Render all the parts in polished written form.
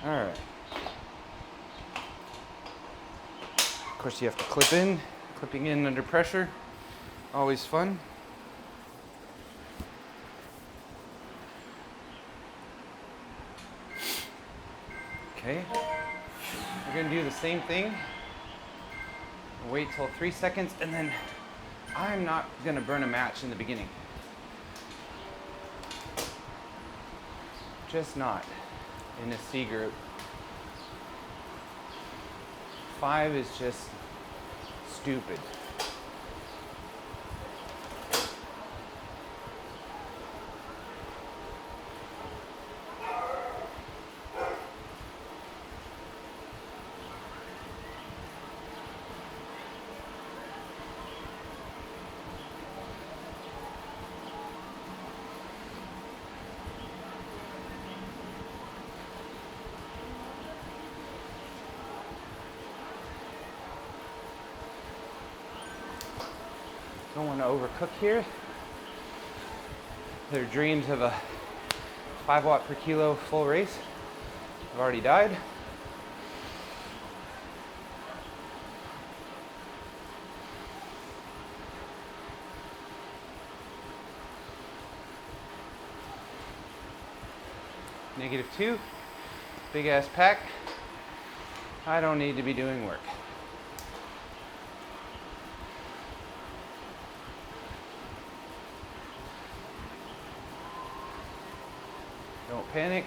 All right. Of course, you have to clipping in under pressure. Always fun. Okay. We're gonna do the same thing. Wait till 3 seconds, and then I'm not gonna burn a match in the beginning. Just not in a C group. 5 is just stupid. Don't want to overcook here. Their dreams of a 5 watt per kilo full race have already died. -2, big ass pack. I don't need to be doing work. Don't panic.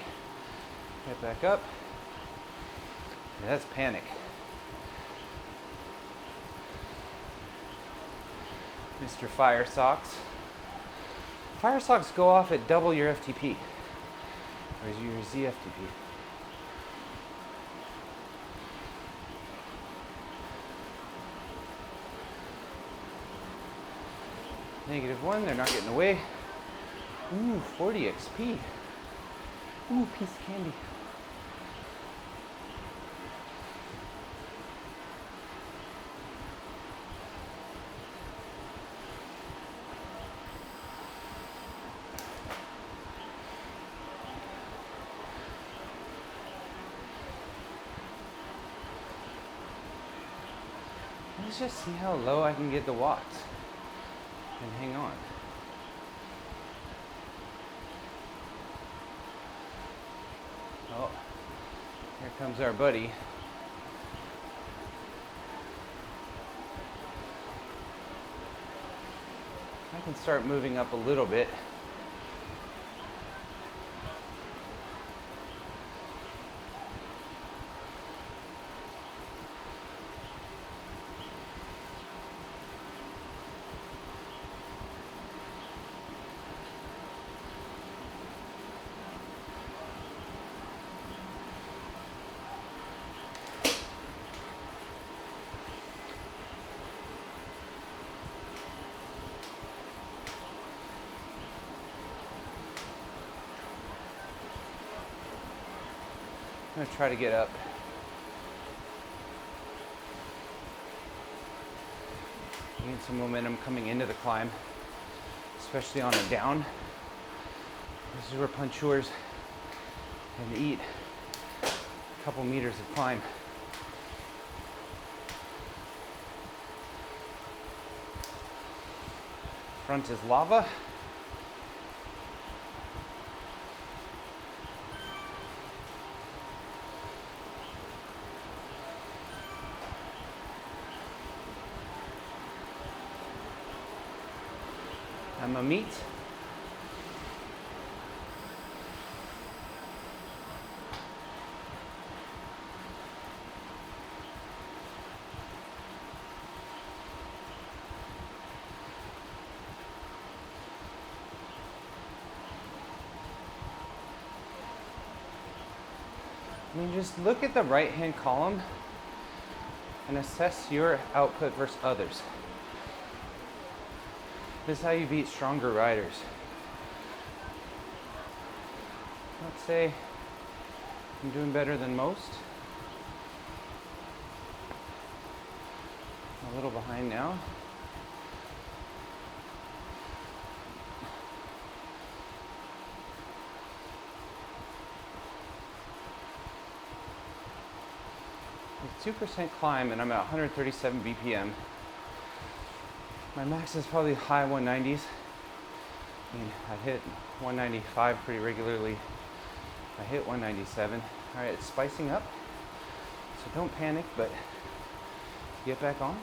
Get back up. Yeah, that's panic. Mr. Fire Socks. Fire Socks go off at double your FTP. Or your ZFTP. -1, they're not getting away. Ooh, 40 XP. Ooh, piece of candy. Let's just see how low I can get the watts and hang on. Oh, here comes our buddy. I can start moving up a little bit. I'm gonna try to get up. Gain some momentum coming into the climb, especially on a down. This is where puncheurs and eat a couple meters of climb. Front is lava. I'm a meat. I mean, just look at the right-hand column and assess your output versus others. This is how you beat stronger riders. Let's say I'm doing better than most. A little behind now. With 2% climb and I'm at 137 BPM. My max is probably high 190s. I mean, I hit 195 pretty regularly. I hit 197. All right, it's spicing up. So don't panic, but get back on.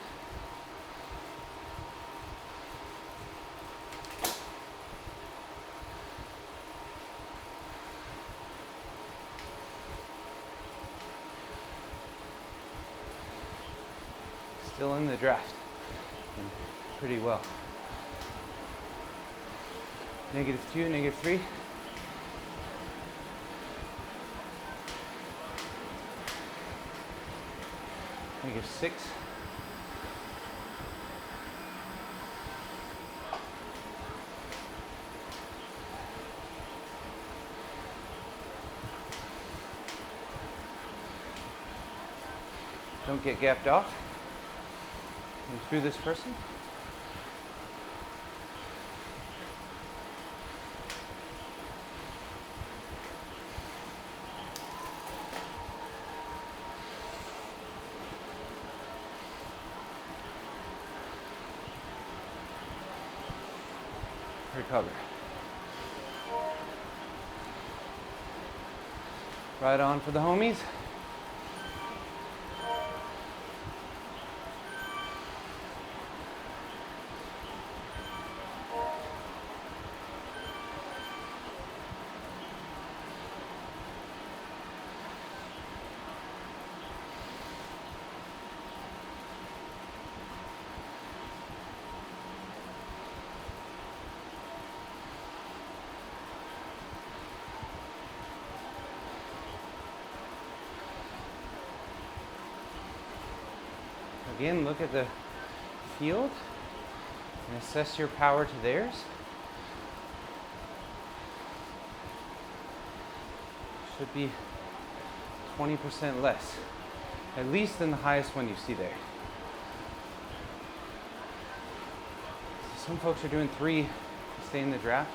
Still in the draft, and pretty well. -2, -3. -6. Don't get gapped off. And through this person. Recover. Right on for the homies. Again, look at the field and assess your power to theirs. Should be 20% less, at least than the highest one you see there. Some folks are doing 3 to stay in the draft.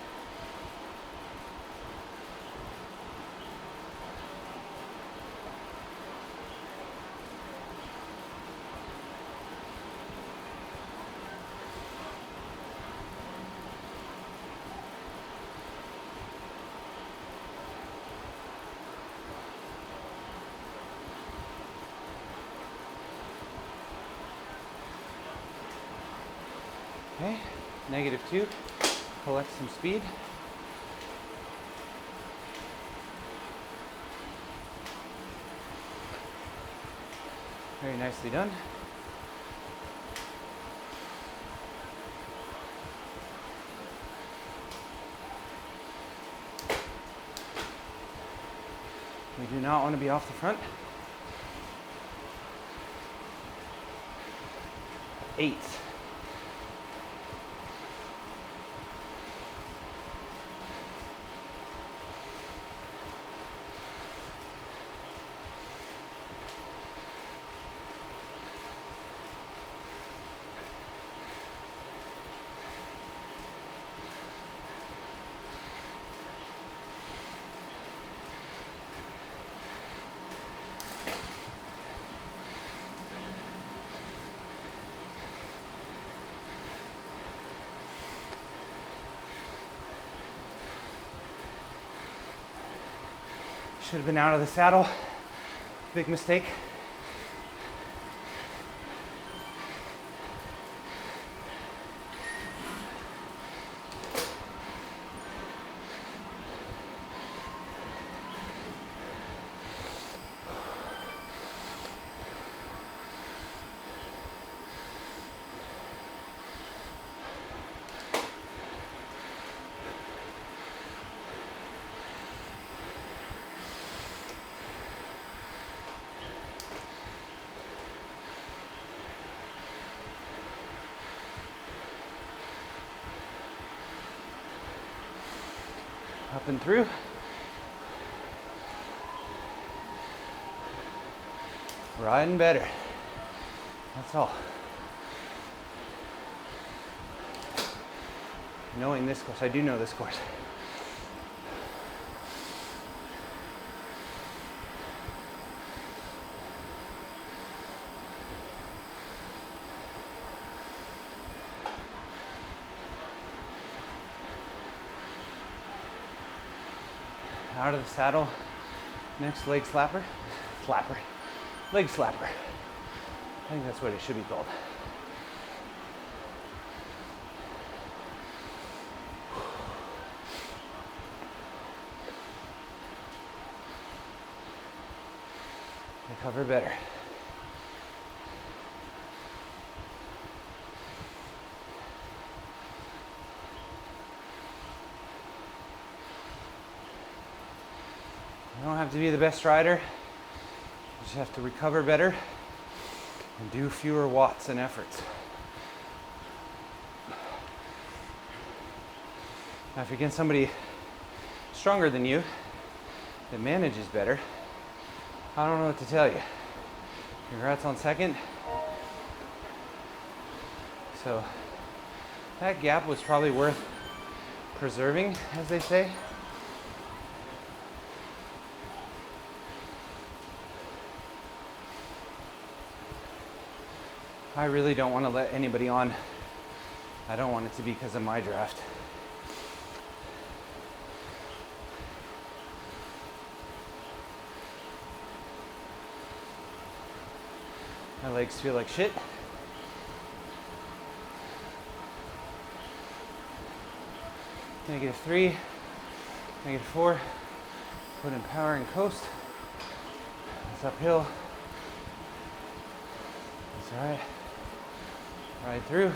Okay, -2, collect some speed. Very nicely done. We do not want to be off the front. 8. Should have been out of the saddle. Big mistake. Up and through. Riding better. That's all. Knowing this course, I do know this course. out of the saddle. Next leg slapper. Leg slapper. I think that's what it should be called. Recover better. You don't have to be the best rider. You just have to recover better and do fewer watts and efforts. Now, if you're against somebody stronger than you that manages better, I don't know what to tell you. Congrats on second. So that gap was probably worth preserving, as they say. I really don't want to let anybody on. I don't want it to be because of my draft. My legs feel like shit. -3, -4. Put in power and coast. It's uphill. It's all right. Ride through.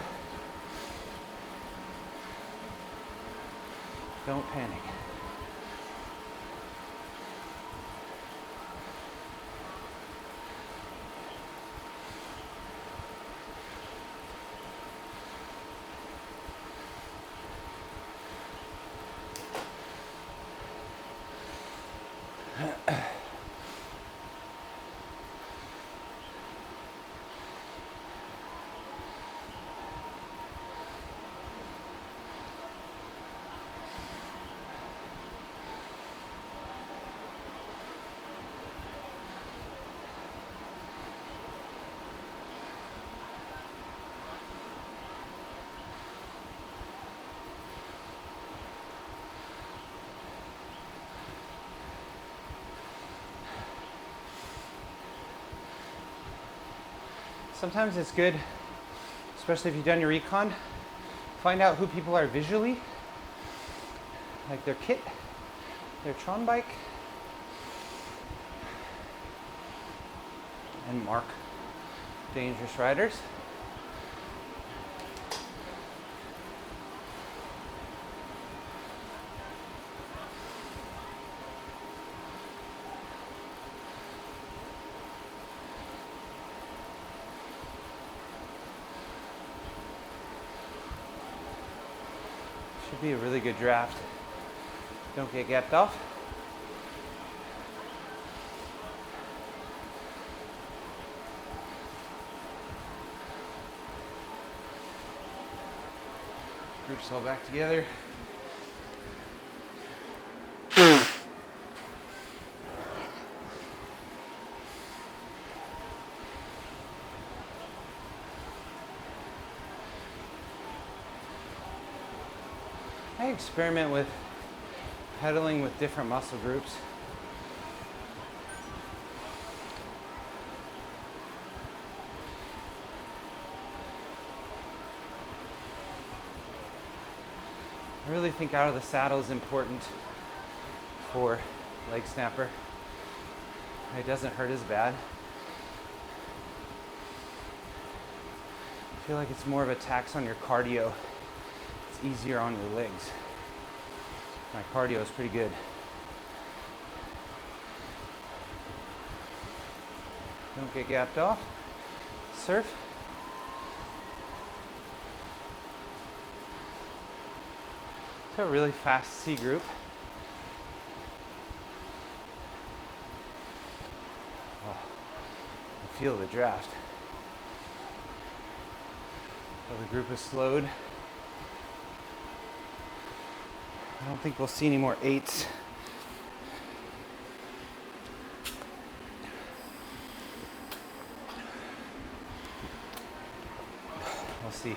Don't panic. Sometimes it's good, especially if you've done your recon, find out who people are visually, like their kit, their Tron bike, and mark dangerous riders. Should be a really good draft. Don't get gapped off. Groups all back together. I experiment with pedaling with different muscle groups. I really think out of the saddle is important for Legsnapper. It doesn't hurt as bad. I feel like it's more of a tax on your cardio. It's easier on your legs. My cardio is pretty good. Don't get gapped off. Surf. It's a really fast C group. Oh, I feel the draft. So the group is slowed. I don't think we'll see any more 8s. We'll see.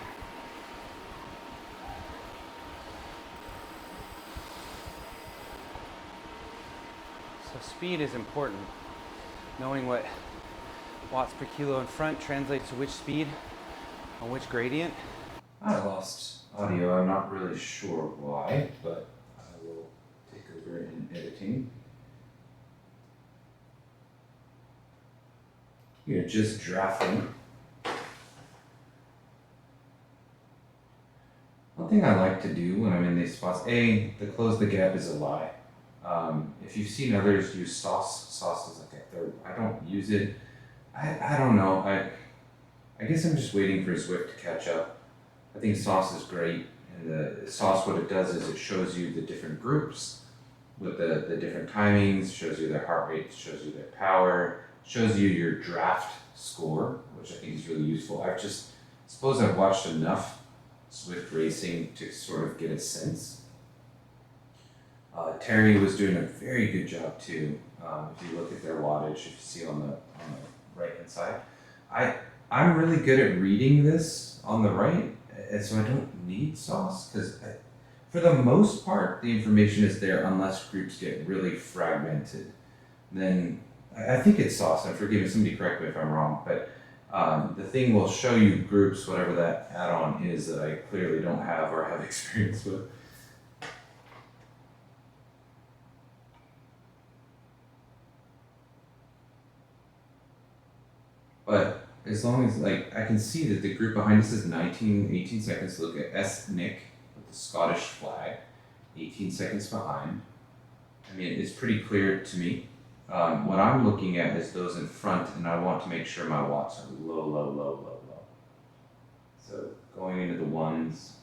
So speed is important. Knowing what watts per kilo in front translates to which speed on which gradient. I lost audio. I'm not really sure why, but I will take over in editing. You're just drafting. One thing I like to do when I'm in these spots, the close the gap is a lie. If you've seen others use sauce is like a third. I don't use it. I don't know. I guess I'm just waiting for Zwift to catch up. I think sauce is great, and the sauce, what it does is it shows you the different groups with the different timings, shows you their heart rate, shows you their power, shows you your draft score, which I think is really useful. Suppose I've watched enough Zwift racing to sort of get a sense. Terry was doing a very good job too. If you look at their wattage, if you see on the right hand side, I'm really good at reading this on the right, and so I don't need sauce because for the most part the information is there unless groups get really fragmented. Then I think it's sauce. I'm forgiven. Somebody correct me if I'm wrong, but the thing will show you groups, whatever that add-on is that I clearly don't have or have experience with. But as long as, I can see that the group behind us is 18 seconds. Look at S. Nick with the Scottish flag, 18 seconds behind. I mean, it's pretty clear to me. What I'm looking at is those in front, and I want to make sure my watts are low. So going into the ones.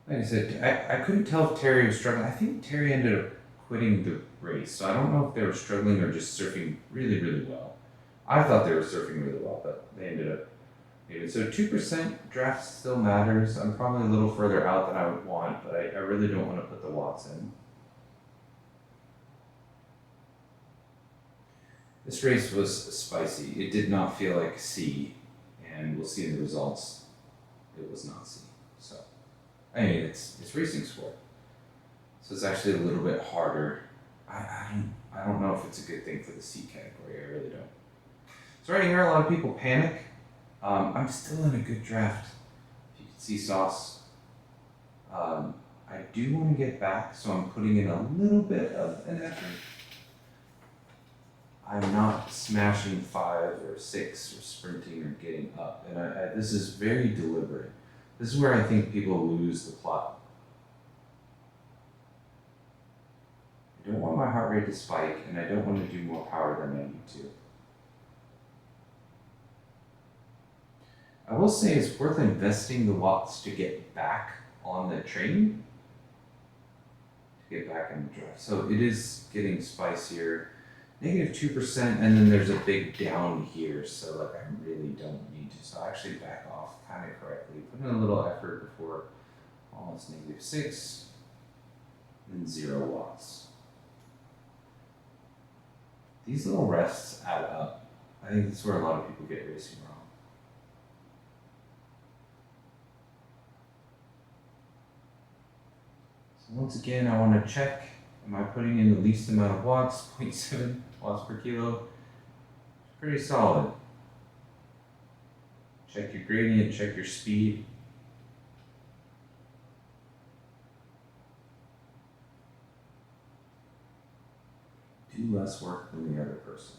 Like I said, I couldn't tell if Terry was struggling. I think Terry ended up quitting the race, so I don't know if they were struggling or just surfing really, really well. I thought they were surfing really well, but they ended up maybe. So 2% draft still matters. I'm probably a little further out than I would want, but I really don't want to put the watts in. This race was spicy. It did not feel like C, and we'll see in the results, it was not C. So, I mean, it's racing sport. So it's actually a little bit harder. I don't know if it's a good thing for the C category. I really don't. So right here, a lot of people panic. I'm still in a good draft. If you can see sauce. I do want to get back, so I'm putting in a little bit of an effort. I'm not smashing 5 or 6 or sprinting or getting up. And this is very deliberate. This is where I think people lose the plot. I don't want my heart rate to spike, and I don't want to do more power than I need to. I will say it's worth investing the watts to get back on the train, to get back in the drive. So it is getting spicier. -2%, and then there's a big down here, so I really don't need to. So I actually back off kind of correctly. Put in a little effort before almost -6, and 0 watts. These little rests add up. I think that's where a lot of people get racing wrong. So once again, I want to check, am I putting in the least amount of watts? 0.7 watts per kilo. Pretty solid. Check your gradient, check your speed. Do less work than the other person.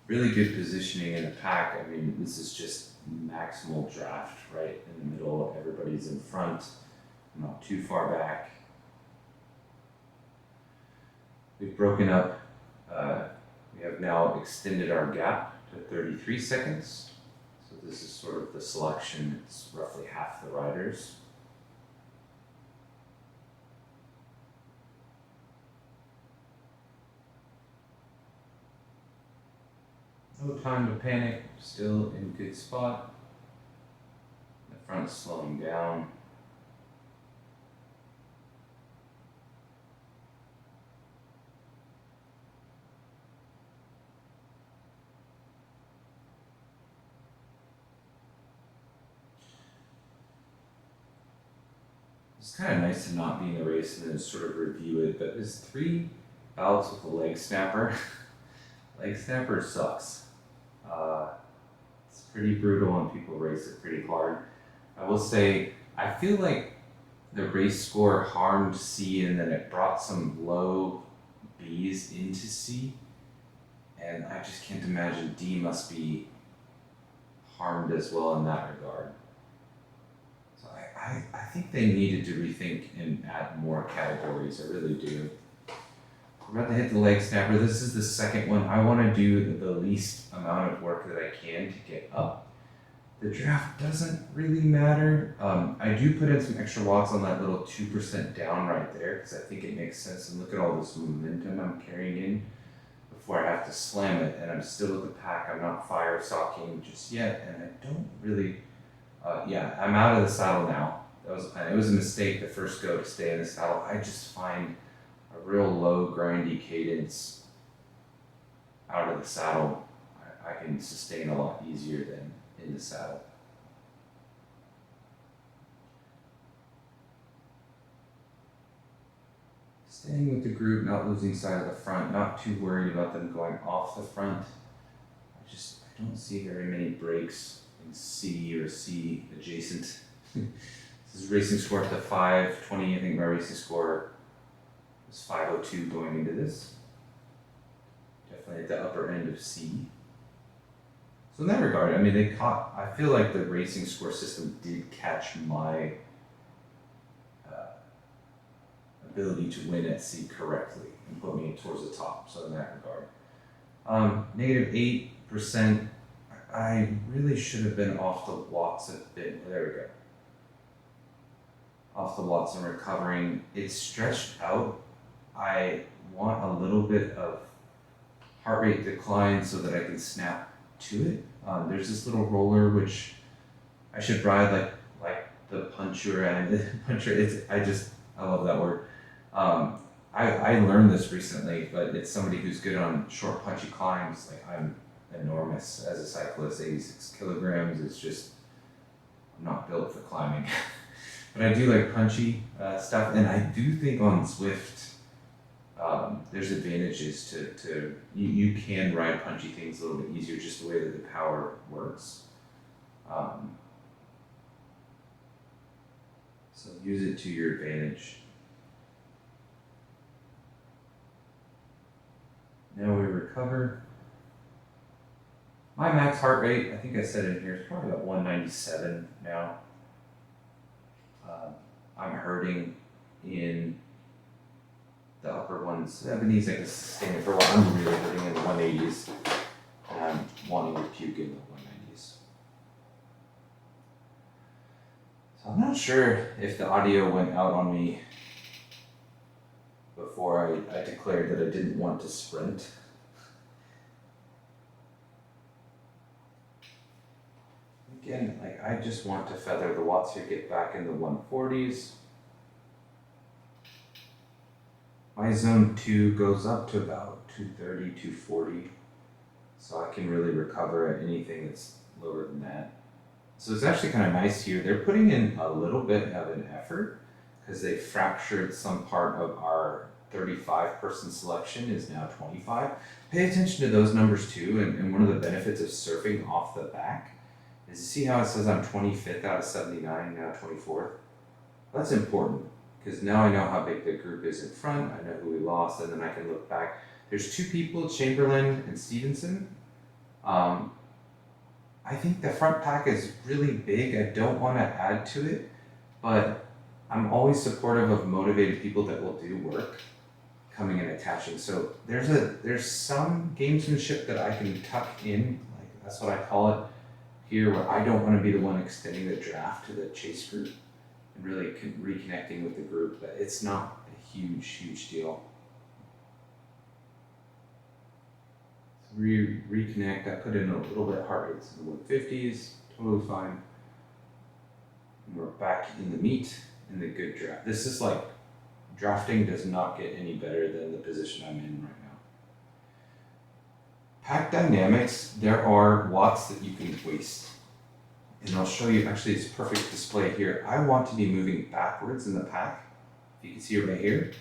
Really good positioning in a pack. I mean, this is just maximal draft, right in the middle. Everybody's in front, not too far back. We've broken up. We have now extended our gap to 33 seconds. So this is sort of the selection. It's roughly half the riders. No time to panic, still in good spot. The front's slowing down. It's kind of nice to not be in the race and then sort of review it, but there's 3 bouts with the Legsnapper. Legsnapper sucks. It's pretty brutal and people race it pretty hard. I will say, I feel like the race score harmed C and then it brought some low B's into C. And I just can't imagine D must be harmed as well in that regard. So I think they needed to rethink and add more categories, I really do. We're about to hit the Legsnapper. This is the second one. I want to do the least amount of work that I can to get up. The draft doesn't really matter. I do put in some extra watts on that little 2% down right there because I think it makes sense. And look at all this momentum I'm carrying in before I have to slam it. And I'm still with the pack. I'm not fire stalking just yet. And I don't really, I'm out of the saddle now. That was the plan. It was a mistake the first go to stay in the saddle. I just find a real low grindy cadence out of the saddle. I can sustain a lot easier than in the saddle. Staying with the group, not losing sight of the front, not too worried about them going off the front. I don't see very many breaks in C or C adjacent. This is racing score up to 520. I think my racing score was 502 going into this. Definitely at the upper end of C. So in that regard, I mean, I feel like the racing score system did catch my ability to win at C correctly and put me towards the top. So in that regard. Negative 8%. I really should have been off the watts a bit. There we go. Off the watts and recovering. It's stretched out. I want a little bit of heart rate decline so that I can snap to it. There's this little roller which I should ride like the puncher and I love that word. I learned this recently, but it's somebody who's good on short punchy climbs. Like I'm enormous as a cyclist, 86 kilograms. It's just I'm not built for climbing. But I do like punchy stuff, and I do think on Zwift there's advantages to you can ride punchy things a little bit easier, just the way that the power works. So use it to your advantage. Now we recover. My max heart rate, I think I said in here, is probably about 197 now. I'm hurting in the upper 170s. I can sustain it for a while. I'm really hurting in the 180s. And I'm wanting to puke in the 190s. So I'm not sure if the audio went out on me before I declared that I didn't want to sprint. Again, I just want to feather the watts here, get back in the 140s. My zone 2 goes up to about 230, 240. So I can really recover at anything that's lower than that. So it's actually kind of nice here. They're putting in a little bit of an effort because they fractured some part of our 35-person selection is now 25. Pay attention to those numbers too. And one of the benefits of surfing off the back is you see how it says I'm 25th out of 79, now 24th? That's important because now I know how big the group is in front, I know who we lost, and then I can look back. There's 2 people, Chamberlain and Stevenson. I think the front pack is really big. I don't want to add to it, but I'm always supportive of motivated people that will do work coming and attaching. So there's some gamesmanship that I can tuck in, like that's what I call it, here where I don't want to be the one extending the draft to the chase group and really reconnecting with the group, but it's not a huge deal. So reconnect, I put in a little bit of heart rates in the 150s, totally fine. And we're back in the meat in the good draft. This is like, drafting does not get any better than the position I'm in right now. Pack dynamics, there are watts that you can waste. And I'll show you, actually it's a perfect display here. I want to be moving backwards in the pack. If you can see right here,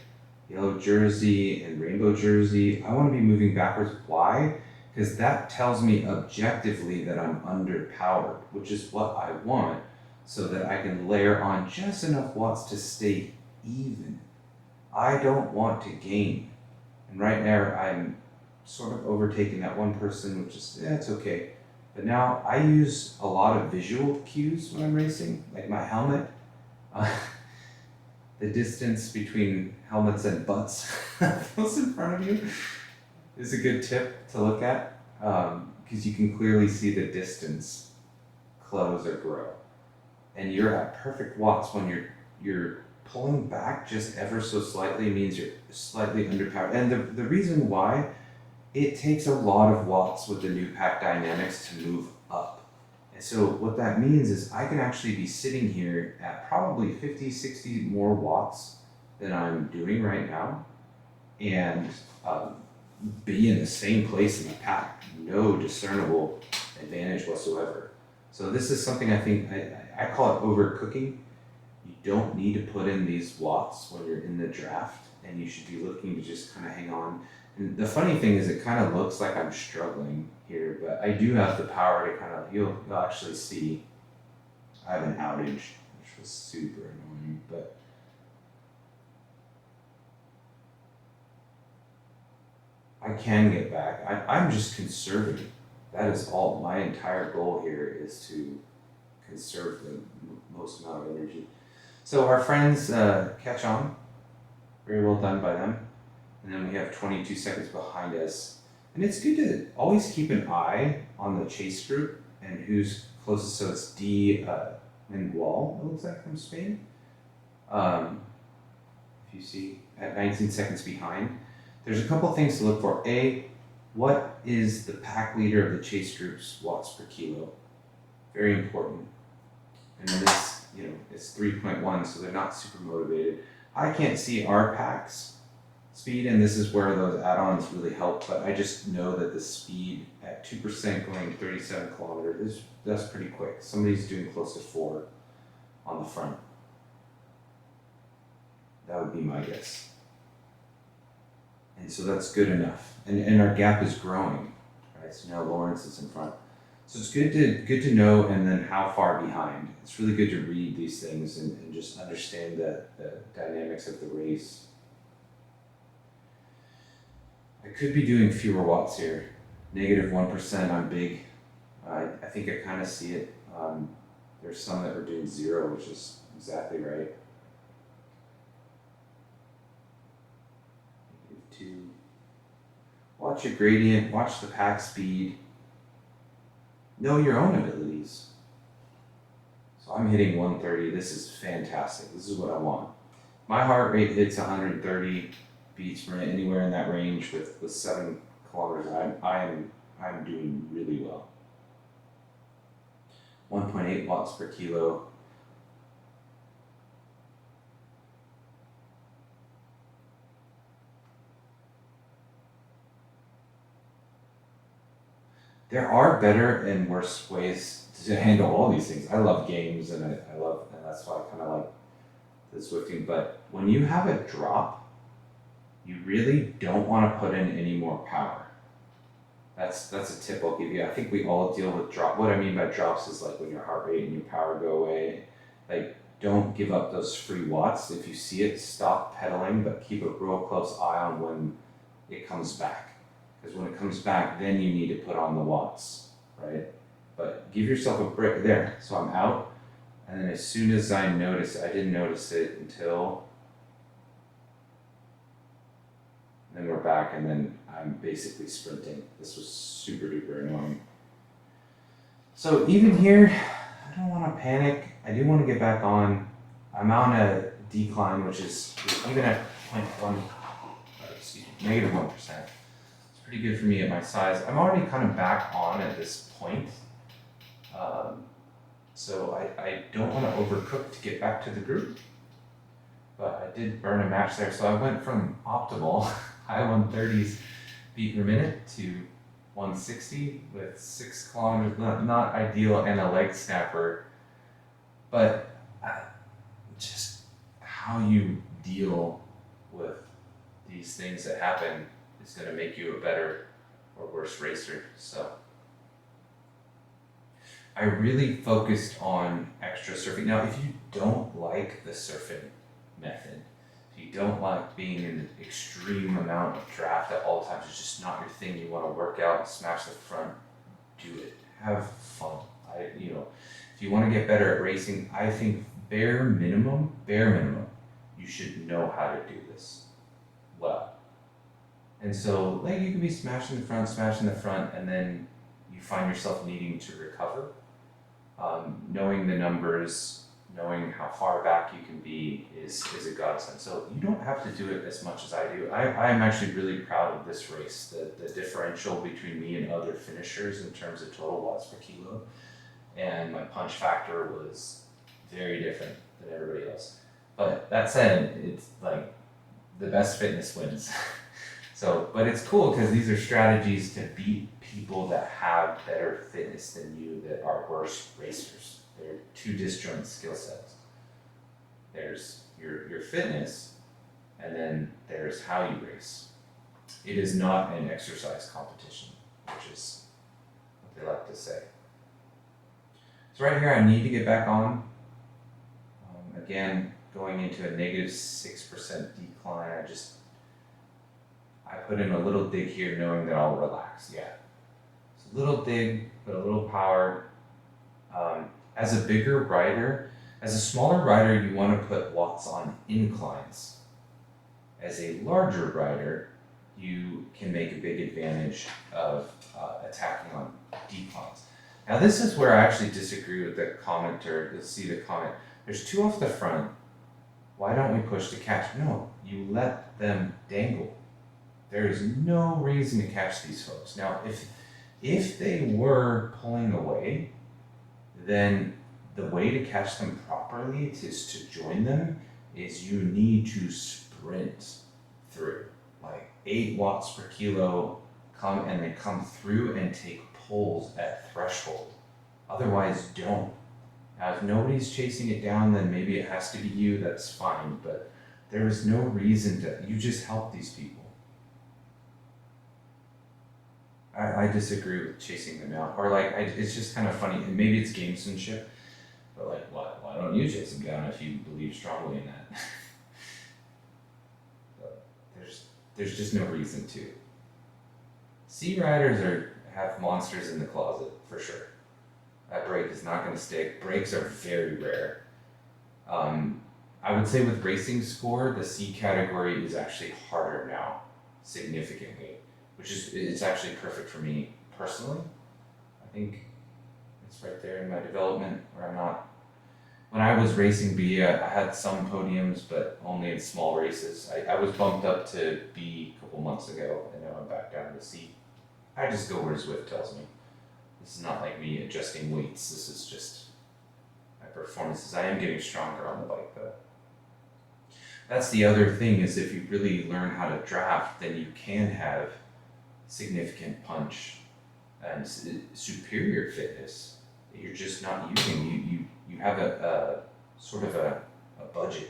yellow jersey and rainbow jersey. I want to be moving backwards. Why? Because that tells me objectively that I'm underpowered, which is what I want, so that I can layer on just enough watts to stay even. I don't want to gain. And right now I'm sort of overtaking that one person, which is, it's okay. But now I use a lot of visual cues when I'm racing, like my helmet. The distance between helmets and butts, those in front of you, is a good tip to look at, because you can clearly see the distance close or grow. And you're at perfect watts when you're pulling back just ever so slightly means you're slightly underpowered. And the reason why, it takes a lot of watts with the new pack dynamics to move up. And so what that means is I can actually be sitting here at probably 50, 60 more watts than I'm doing right now, and be in the same place in the pack. No discernible advantage whatsoever. So this is something I think, I call it overcooking. You don't need to put in these watts when you're in the draft, and you should be looking to just kind of hang on. And the funny thing is, it kind of looks like I'm struggling here, but I do have the power to kind of, you'll actually see I have an outage, which was super annoying, but I can get back. I'm just conserving. That is all. My entire goal here is to conserve the most amount of energy. So our friends catch on. Very well done by them. And then we have 22 seconds behind us. And it's good to always keep an eye on the chase group and who's closest. So it's D. Mengual, it looks like, from Spain. If you see, at 19 seconds behind. There's a couple things to look for. A, what is the pack leader of the chase group's watts per kilo? Very important. And then it's, it's 3.1, so they're not super motivated. I can't see our pack's speed, and this is where those add-ons really help, but I just know that the speed at 2% going 37 kilometers, that's pretty quick. Somebody's doing close to 4 on the front. That would be my guess. And so that's good enough. And our gap is growing, right? So now Lawrence is in front. So it's good to know, and then how far behind. It's really good to read these things and just understand the dynamics of the race. I could be doing fewer watts here. -1%, I'm big. I think I kind of see it. There's some that were doing 0, which is exactly right. -2. Watch your gradient, watch the pack speed. Know your own abilities. So I'm hitting 130. This is fantastic. This is what I want. My heart rate hits 130 beats per minute, anywhere in that range with 7 kilometers. I'm doing really well. 1.8 watts per kilo. There are better and worse ways to handle all these things. I love games, and and that's why I kind of like the Zwifting. But when you have a drop, you really don't want to put in any more power. That's a tip I'll give you. I think we all deal with drop. What I mean by drops is like when your heart rate and your power go away. Like, don't give up those free watts. If you see it, stop pedaling, but keep a real close eye on when it comes back. Because when it comes back, then you need to put on the watts, right? But give yourself a break there. So I'm out, and then as soon as I notice it, I didn't notice it until, then we're back, and then I'm basically sprinting. This was super duper annoying. So even here, I don't want to panic. I do want to get back on. I'm on a decline, which is even at -1%. Pretty good for me at my size. I'm already kind of back on at this point. So I don't want to overcook to get back to the group. But I did burn a match there. So I went from optimal high 130s beat per minute to 160 with 6 kilometers, not ideal, and a Legsnapper, but just how you deal with these things that happen is going to make you a better or worse racer. So I really focused on extra surfing. Now, if you don't like the surfing method, if you don't like being in an extreme amount of draft at all times, it's just not your thing, you want to work out and smash the front, do it. Have fun. If you want to get better at racing, I think bare minimum, you should know how to do this well. And so, like, you can be smashing the front, and then you find yourself needing to recover. Knowing the numbers, knowing how far back you can be is a godsend. So you don't have to do it as much as I do. I am actually really proud of this race. The differential between me and other finishers in terms of total watts per kilo and my punch factor was very different than everybody else. But that said, it's like the best fitness wins. But it's cool because these are strategies to beat people that have better fitness than you that are worse racers. They're two disjoint skill sets. There's your fitness, and then there's how you race. It is not an exercise competition, which is what they like to say. So right here, I need to get back on. Again, going into a -6% decline, I put in a little dig here knowing that I'll relax, yeah. It's a little dig, but a little power. As a bigger rider, as a smaller rider, you want to put watts on inclines. As a larger rider, you can make a big advantage of attacking on declines. Now this is where I actually disagree with the commenter. You'll see the comment, there's 2 off the front. Why don't we push to catch? No, you let them dangle. There is no reason to catch these folks. Now, if they were pulling away, then the way to catch them properly is to join them is you need to sprint through. Like 8 watts per kilo come through and take pulls at threshold. Otherwise, don't. Now, if nobody's chasing it down, then maybe it has to be you, that's fine. But there is no reason you just help these people. I disagree with chasing them out, or it's just kind of funny. And maybe it's gamesmanship, but why don't you chase them down if you believe strongly in that? But there's just no reason to. Sea riders have monsters in the closet for sure. That brake is not going to stick. Brakes are very rare. I would say with racing score, the C category is actually harder now, significantly. It's actually perfect for me personally. I think it's right there in my development where I'm not. When I was racing B, I had some podiums, but only in small races. I was bumped up to B a couple months ago, and now I'm back down to C. I just go where Zwift tells me. This is not like me adjusting weights. This is just my performances. I am getting stronger on the bike, though. That's the other thing, is if you really learn how to draft, then you can have significant punch and superior fitness that you're just not using. You have a sort of a budget.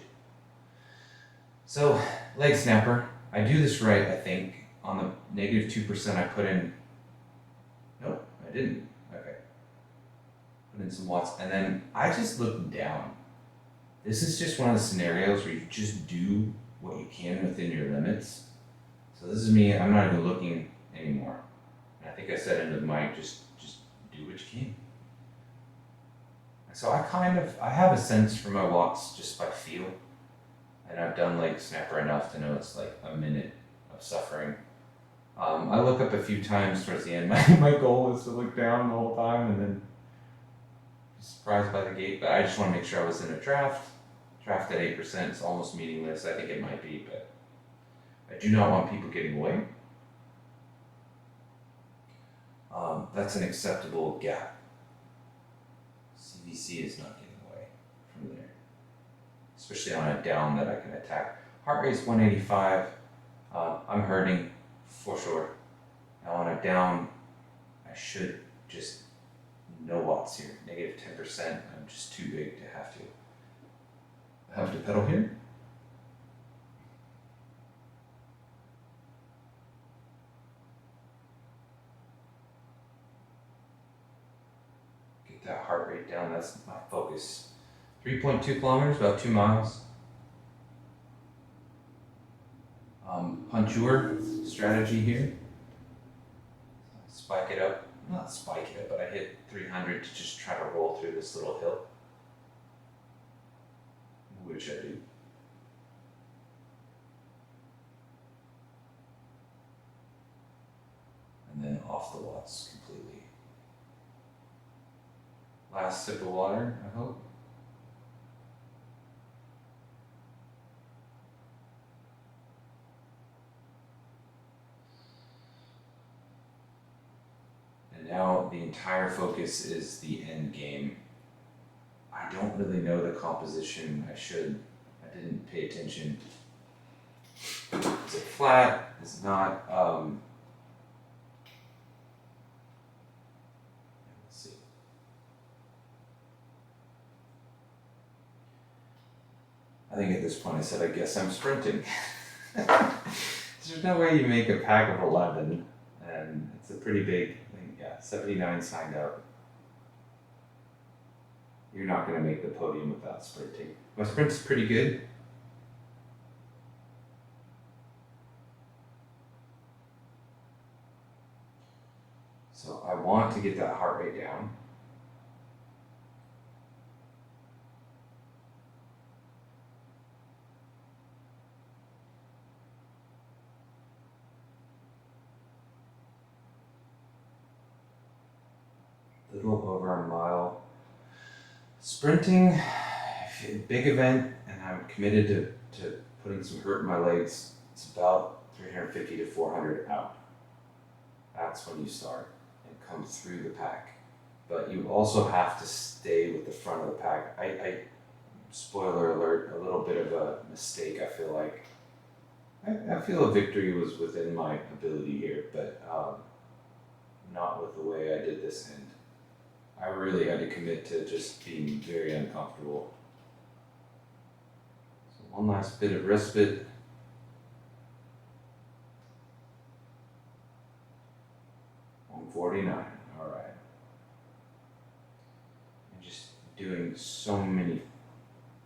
So Legsnapper, I do this right, I think. On the -2% I put in, nope, I didn't. Okay. Put in some watts, and then I just look down. This is just one of the scenarios where you just do what you can within your limits. So this is me, I'm not even looking anymore. And I think I said into the mic, just do what you can. And so I have a sense for my watts just by feel. And I've done Legsnapper enough to know it's like a minute of suffering. I look up a few times towards the end. My goal is to look down the whole time and then be surprised by the gate. But I just want to make sure I was in a draft. Draft at 8% is almost meaningless. I think it might be, but I do not want people getting away. That's an acceptable gap. CVC is not getting away from there, especially on a down that I can attack. Heart rate's 185. I'm hurting for sure. Now on a down, I should just no watts here, negative 10%. I'm just too big to have to pedal here. Get that heart rate down, that's my focus. 3.2 kilometers, about 2 miles. Puncheur strategy here. Spike it up, not spike it up, but I hit 300 to just try to roll through this little hill, which I do. And then off the watts completely. Last sip of water, I hope. And now the entire focus is the end game. I don't really know the composition. I didn't pay attention. Is it flat? Is it not? Let's see. I think at this point I said, I guess I'm sprinting. There's no way you make a pack of 11, and it's a pretty big thing. Yeah, 79 signed up. You're not going to make the podium without sprinting. My sprint's pretty good. So I want to get that heart rate down. A little over a mile. Sprinting, big event, and I'm committed to putting some hurt in my legs. It's about 350 to 400 out. That's when you start and come through the pack. But you also have to stay with the front of the pack. I spoiler alert, a little bit of a mistake, I feel like. I feel a victory was within my ability here, but not with the way I did this end. I really had to commit to just being very uncomfortable. So one last bit of respite. $149, all right. And just doing so many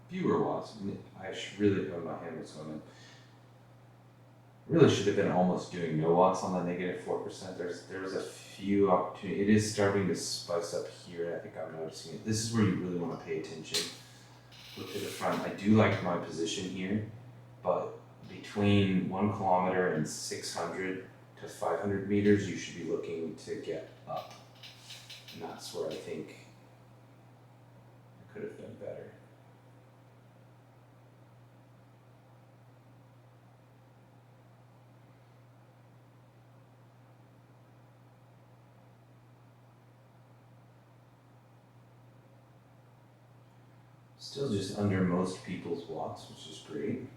fewer watts. I should really, oh, my hand was going in. Really should have been almost doing no watts on the negative 4%. There was a few opportunities. It is starting to spice up here. I think I'm noticing it. This is where you really want to pay attention. Look to the front. I do like my position here, but between 1 kilometer and 600 to 500 meters, you should be looking to get up. And that's where I think I could have done better. Still just under most people's watts, which is great.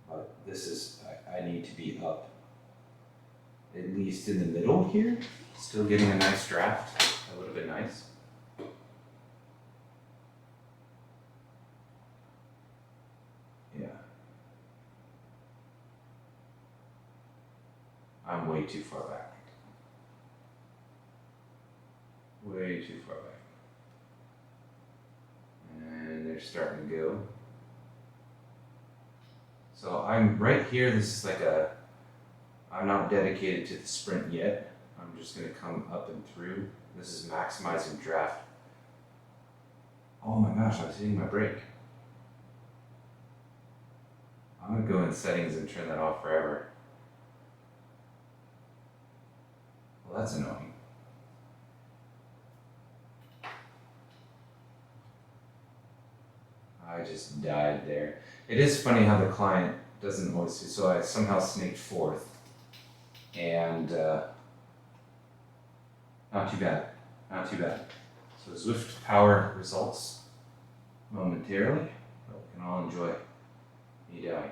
But this is, I need to be up at least in the middle here. Still getting a nice draft. That would have been nice. Yeah. I'm way too far back. Way too far back. And they're starting to go. So I'm right here. This is like I'm not dedicated to the sprint yet. I'm just going to come up and through. This is maximizing draft. Oh my gosh, I was hitting my brake. I'm going to go in settings and turn that off forever. Well, that's annoying. I just died there. It is funny how the client doesn't always see, so I somehow snaked fourth. And not too bad, not too bad. So Zwift power results momentarily, but we can all enjoy. me doing?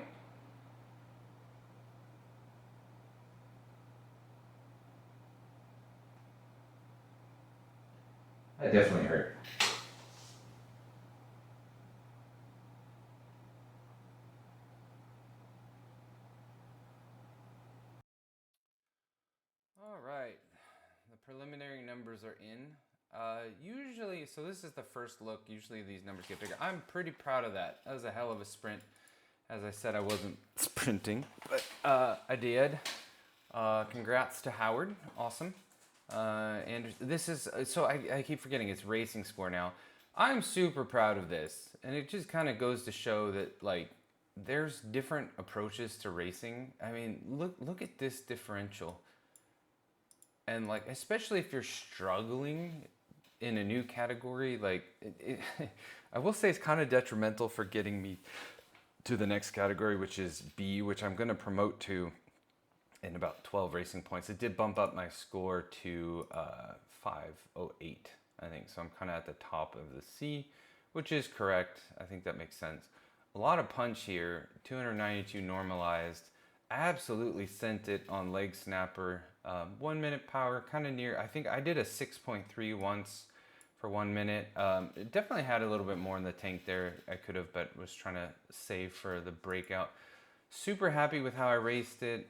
That definitely hurt. All right, the preliminary numbers are in. Usually, so this is the first look. Usually these numbers get bigger. I'm pretty proud of that. That was a hell of a sprint. As I said, I wasn't sprinting, but I did. Congrats to Howard. Awesome. And this is, so I keep forgetting it's racing score now. I'm super proud of this. And it just kind of goes to show that, like, there's different approaches to racing. I mean, look at this differential. And, like, especially if you're struggling in a new category, like, I will say it's kind of detrimental for getting me to the next category, which is B, which I'm going to promote to in about 12 racing points. It did bump up my score to 508, I think. So I'm kind of at the top of the C, which is correct. I think that makes sense. A lot of punch here, 292 normalized. Absolutely sent it on Legsnapper. 1 minute power, kind of near. I think I did a 6.3 once for 1 minute. It definitely had a little bit more in the tank there. I could have, but was trying to save for the breakout. Super happy with how I raced it.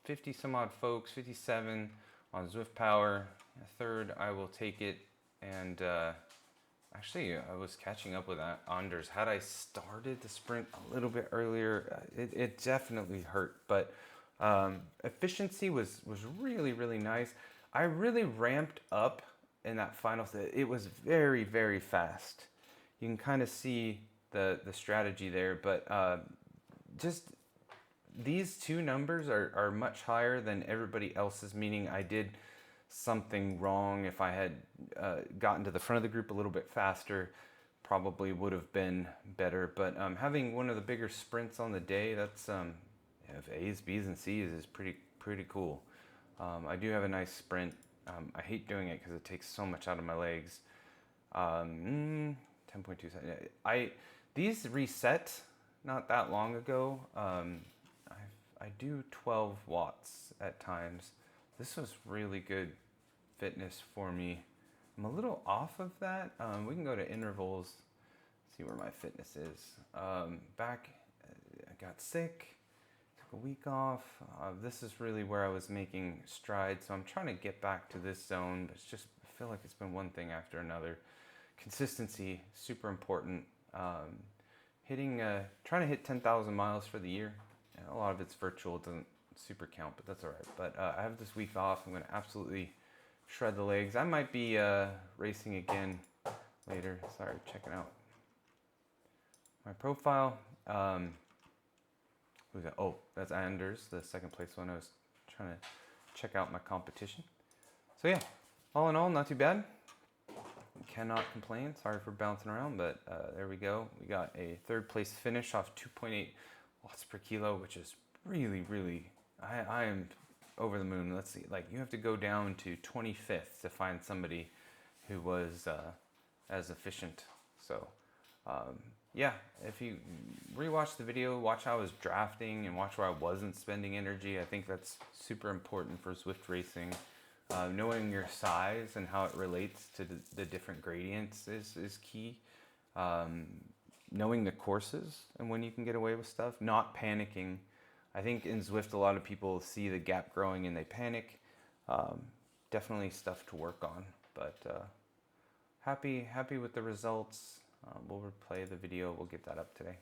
50 some odd folks, 57 on Zwift power. A third, I will take it. And actually, I was catching up with Anders. Had I started the sprint a little bit earlier, it definitely hurt. But efficiency was really, really nice. I really ramped up in that final set. It was very, very fast. You can kind of see the strategy there, but just these two numbers are much higher than everybody else's, meaning I did something wrong. If I had gotten to the front of the group a little bit faster, probably would have been better. But having one of the bigger sprints on the day, that's have A's, B's, and C's is pretty cool. I do have a nice sprint. I hate doing it because it takes so much out of my legs. 10.2 seconds. These reset not that long ago. I do 12 watts at times. This was really good fitness for me. I'm a little off of that. We can go to intervals, see where my fitness is. Back, I got sick, took a week off. This is really where I was making strides. So I'm trying to get back to this zone, but it's just, I feel like it's been one thing after another. Consistency, super important. Trying to hit 10,000 miles for the year. A lot of it's virtual, it doesn't super count, but that's all right. But I have this week off. I'm going to absolutely shred the legs. I might be racing again later. Sorry, checking out my profile. Who's that? Oh, that's Anders, the second place one. I was trying to check out my competition. So yeah, all in all, not too bad. Cannot complain. Sorry for bouncing around, but there we go. We got a third place finish off 2.8 watts per kilo, which is really, really, I am over the moon. Let's see, like, you have to go down to 25th to find somebody who was as efficient. So yeah, if you rewatch the video, watch how I was drafting and watch where I wasn't spending energy. I think that's super important for Zwift racing. Knowing your size and how it relates to the different gradients is key. Knowing the courses and when you can get away with stuff, not panicking. I think in Zwift, a lot of people see the gap growing and they panic. Definitely stuff to work on, but happy with the results. We'll replay the video. We'll get that up today.